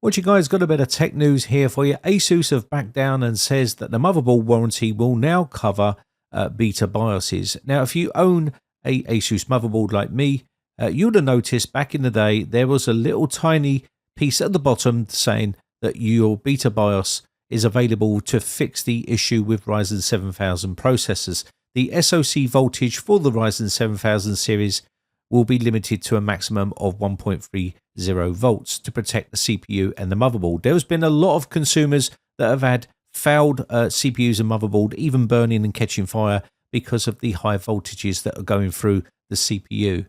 What you guys, got a bit of tech news here for you. Asus have backed down and says that the motherboard warranty will now cover beta BIOSes. Now, if you own a Asus motherboard like me, you would have noticed back in the day there was a little tiny piece at the bottom saying that your beta BIOS is available to fix the issue with Ryzen 7000 processors. The SoC voltage for the Ryzen 7000 series will be limited to a maximum of 1.30 volts to protect the CPU and the motherboard. There's been a lot of consumers that have had failed CPUs and motherboard, even burning and catching fire because of the high voltages that are going through the CPU.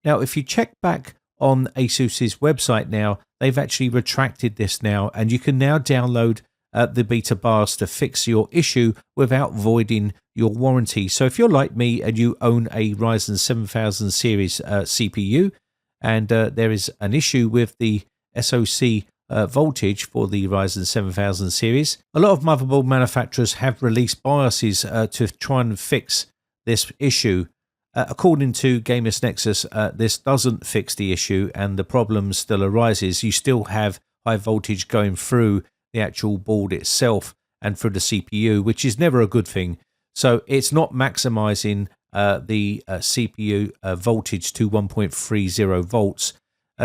Now, if you check back on Asus's website now, they've actually retracted this now, and you can now download the beta BIOS to fix your issue without voiding your warranty. So if you're like me and you own a Ryzen 7000 series CPU and there is an issue with the SoC voltage for the Ryzen 7000 series, a lot of motherboard manufacturers have released BIOSes to try and fix this issue. According to Gamers Nexus, this doesn't fix the issue and the problem still arises. You still have high voltage going through the actual board itself and through the CPU, which is never a good thing. So it's not maximizing the CPU voltage to 1.30 volts.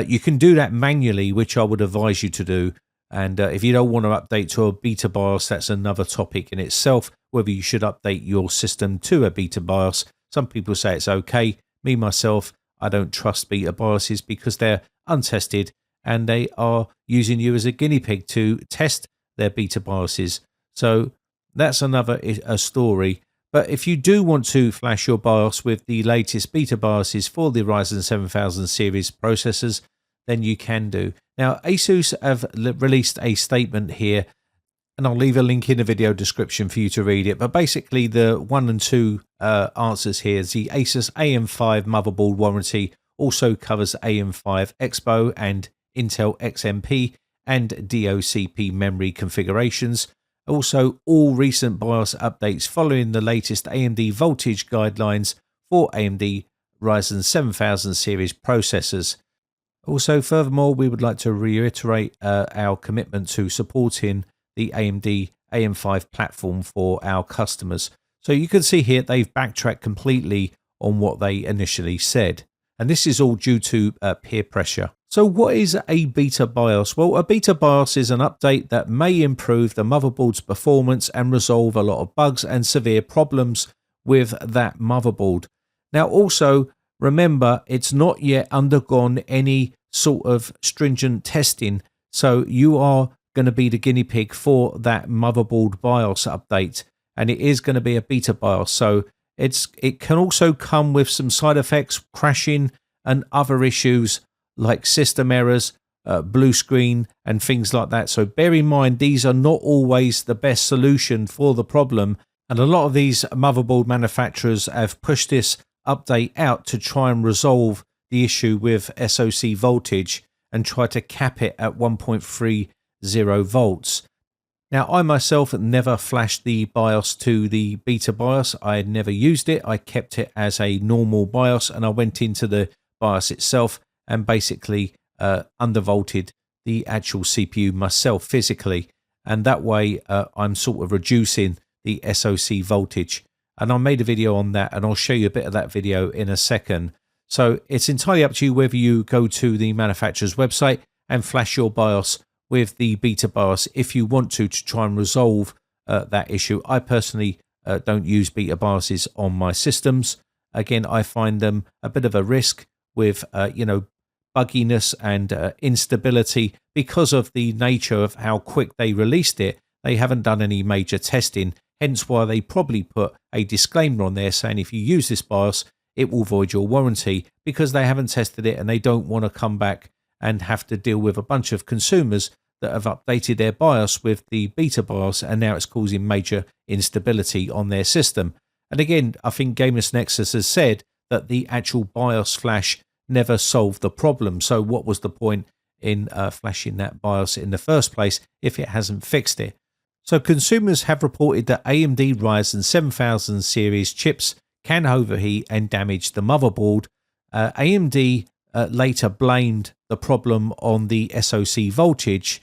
You can do that manually, which I would advise you to do. And if you don't want to update to a beta BIOS, that's another topic in itself, whether you should update your system to a beta BIOS. Some people say it's okay. Me, myself, I don't trust beta BIOSes because they're untested and they are using you as a guinea pig to test their beta BIOSes. So that's another story. But if you do want to flash your BIOS with the latest beta BIOSes for the Ryzen 7000 series processors, then you can do. Now, Asus have released a statement here, and I'll leave a link in the video description for you to read it. But basically, the 1 and 2 answers here is the Asus AM5 motherboard warranty also covers AM5 EXPO and Intel XMP and DOCP memory configurations. Also, all recent BIOS updates following the latest AMD voltage guidelines for AMD Ryzen 7000 series processors. Also, furthermore, we would like to reiterate our commitment to supporting the AMD AM5 platform for our customers. So you can see here they've backtracked completely on what they initially said. And this is all due to peer pressure. So what is a beta BIOS? Well, a beta BIOS is an update that may improve the motherboard's performance and resolve a lot of bugs and severe problems with that motherboard. Now, also, remember, it's not yet undergone any sort of stringent testing. So you are going to be the guinea pig for that motherboard BIOS update. And it is going to be a beta BIOS. So it can also come with some side effects, crashing and other issues like system errors, blue screen and things like that. So bear in mind, these are not always the best solution for the problem. And a lot of these motherboard manufacturers have pushed this update out to try and resolve the issue with SoC voltage and try to cap it at 1.30 volts. Now, I myself never flashed the BIOS to the beta BIOS. I had never used it. I kept it as a normal BIOS and I went into the BIOS itself and basically undervolted the actual CPU myself physically. And that way I'm sort of reducing the SoC voltage. And I made a video on that and I'll show you a bit of that video in a second. So it's entirely up to you whether you go to the manufacturer's website and flash your BIOS with the beta BIOS if you want to try and resolve that issue. I personally don't use beta BIOSes on my systems. Again, I find them a bit of a risk with bugginess and instability because of the nature of how quick they released it. They haven't done any major testing, hence why they probably put a disclaimer on there saying if you use this BIOS, it will void your warranty, because they haven't tested it and they don't want to come back and have to deal with a bunch of consumers that have updated their BIOS with the beta BIOS and now it's causing major instability on their system. And again, I think Gamers Nexus has said that the actual BIOS flash never solved the problem. So what was the point in flashing that BIOS in the first place if it hasn't fixed it? So consumers have reported that AMD Ryzen 7000 series chips can overheat and damage the motherboard. AMD later blamed the problem on the SoC voltage,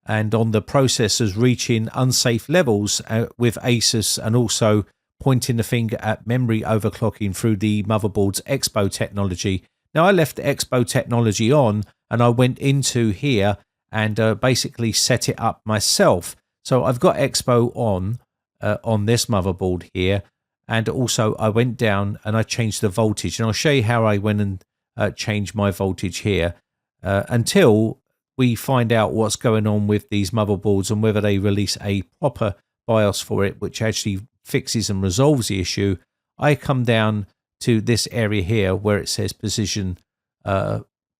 and on the processors reaching unsafe levels with Asus, and also pointing the finger at memory overclocking through the motherboard's EXPO technology. Now, I left the EXPO technology on and I went into here and basically set it up myself. So I've got EXPO on this motherboard here, and also I went down and I changed the voltage, and I'll show you how I went and changed my voltage here until we find out what's going on with these motherboards and whether they release a proper BIOS for it, which actually fixes and resolves the issue. I come down to this area here where it says precision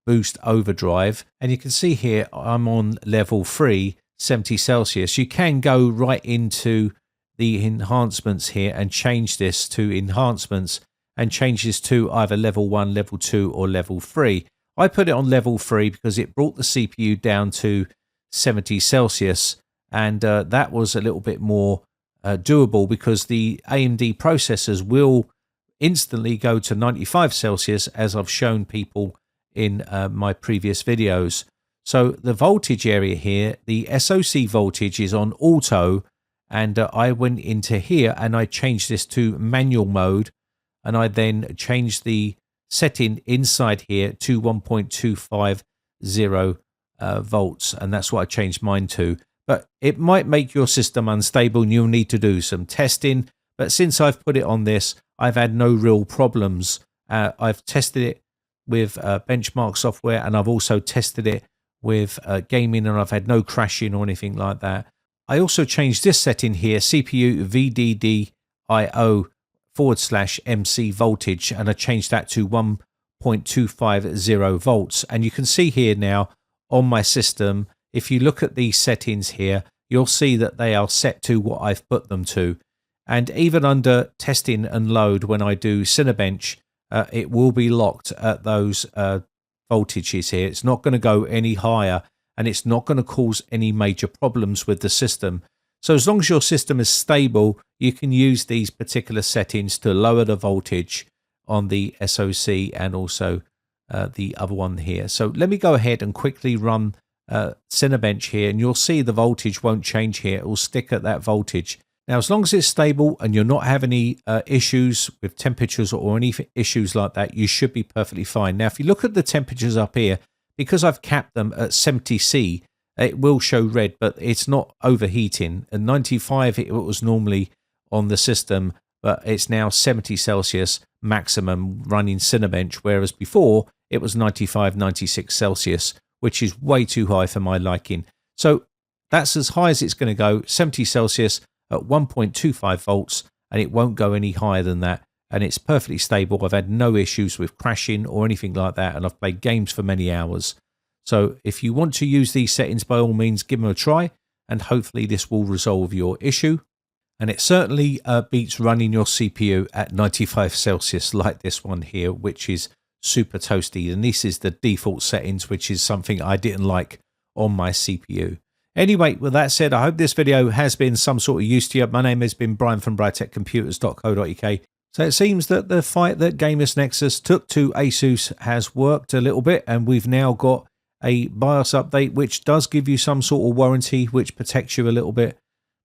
boost overdrive, and you can see here I'm on level 3, 70 Celsius. You can go right into the enhancements here and change this to enhancements and change this to either level 1, level 2 or level 3. I put it on level 3 because it brought the CPU down to 70 Celsius, and that was a little bit more doable because the AMD processors will instantly go to 95 Celsius, as I've shown people in my previous videos. So the voltage area here, the SoC voltage is on auto, and I went into here and I changed this to manual mode, and I then changed the setting inside here to 1.250 volts, and that's what I changed mine to. But it might make your system unstable and you'll need to do some testing, but since I've put it on this, I've had no real problems. I've tested it with benchmark software, and I've also tested it with gaming, and I've had no crashing or anything like that. I also changed this setting here, CPU VDDIO/MC voltage, and I changed that to 1.250 volts. And you can see here now on my system, if you look at these settings here, you'll see that they are set to what I've put them to. And even under testing and load, when I do Cinebench, it will be locked at those voltages here. It's not going to go any higher, and it's not going to cause any major problems with the system. So as long as your system is stable, you can use these particular settings to lower the voltage on the SoC and also the other one here. So let me go ahead and quickly run Cinebench here, and you'll see the voltage won't change here. It will stick at that voltage. Now, as long as it's stable and you're not having any issues with temperatures or any issues like that, you should be perfectly fine. Now, if you look at the temperatures up here, because I've capped them at 70C, it will show red, but it's not overheating. At 95, it was normally on the system, but it's now 70 Celsius maximum running Cinebench, whereas before it was 95, 96 Celsius, which is way too high for my liking. So that's as high as it's going to go, 70 Celsius at 1.25 volts, and it won't go any higher than that. And it's perfectly stable. I've had no issues with crashing or anything like that, and I've played games for many hours. So if you want to use these settings, by all means, give them a try, and hopefully this will resolve your issue. And it certainly beats running your CPU at 95 Celsius like this one here, which is super toasty. And this is the default settings, which is something I didn't like on my CPU. Anyway, with that said, I hope this video has been some sort of use to you. My name has been Brian from briteccomputers.co.uk. So it seems that the fight that Gamers Nexus took to Asus has worked a little bit, and we've now got a BIOS update which does give you some sort of warranty which protects you a little bit.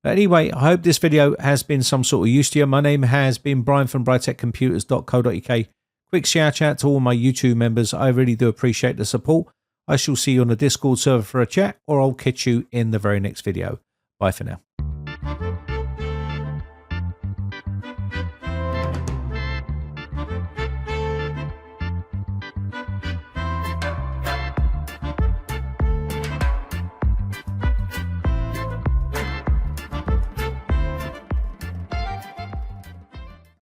But anyway, I hope this video has been some sort of use to you. My name has been Brian from briteccomputers.co.uk. Quick shout out to all my YouTube members. I really do appreciate the support. I shall see you on the Discord server for a chat, or I'll catch you in the very next video. Bye for now.